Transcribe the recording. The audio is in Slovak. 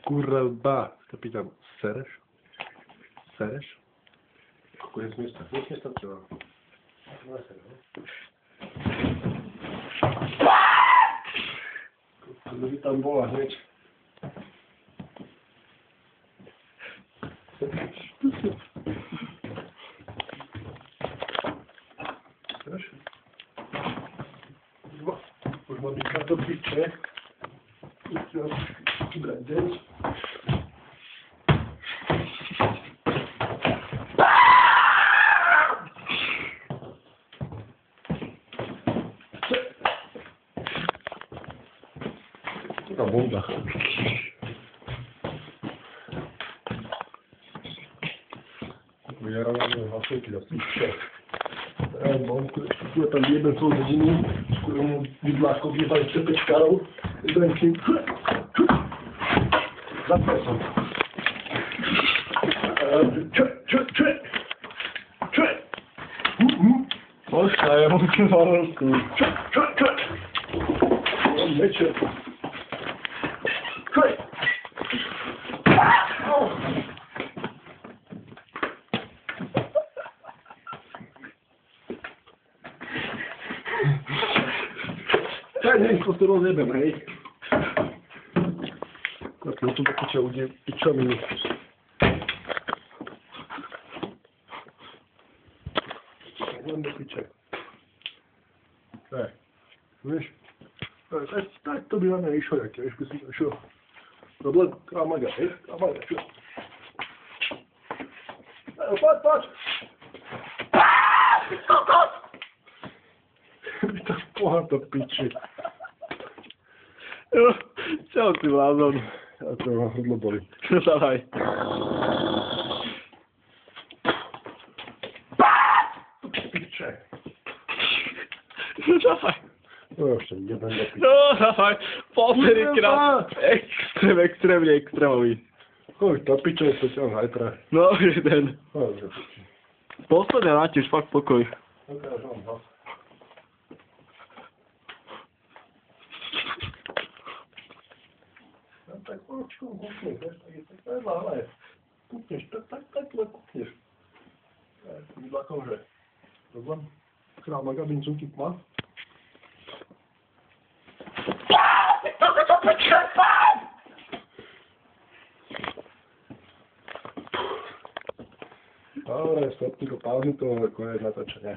Kurva, sa pýtam, sereš? Sereš? Koľko je z miesta? Nic miesta čo? No, sereš, no? By tam bola hneď. Sereš? Už mám byť kartopiče. Dobrý deň. Taká bomba. Vyjarovanie hlasovky za stíčka. Bomku, tu je tam jeden celú hodinu, ktorému vydláškou vyjebali čepečkárov. Zrenčím. Zapaj som. Čo? Počkaj, ja mám tu na Rusku. Čo? Mám večer. Čo? Tak nejko to rozjebem, hej. Tak no to čo ude pičami. Len do piče. Tak, vieš? Tak to by na mňa išlo, jak vieš, by si to išlo. Problém kramaga, hej? Kramaga, čo? Pač! Kokos! By to pohľad to piči. Čau ty blázon. Ja to ma hrdlo boli. No dávaj. Piče. No dávaj. No ešte jeden do piče. No dávaj. Posledný krát. Extrémový. Choď to piče, to ťa zajtra. No jeden. Choď do piče. Posledný Matiš, fakt pokoj. Dokáž vám hlas. Tak počku, kúkneš, vieš, tak je hlavne. Kúkneš, takhle kúkneš. Vidlakom, že problém. Král magazín cunky má. Dobre, stopni to, pauzi to, konec natočenia.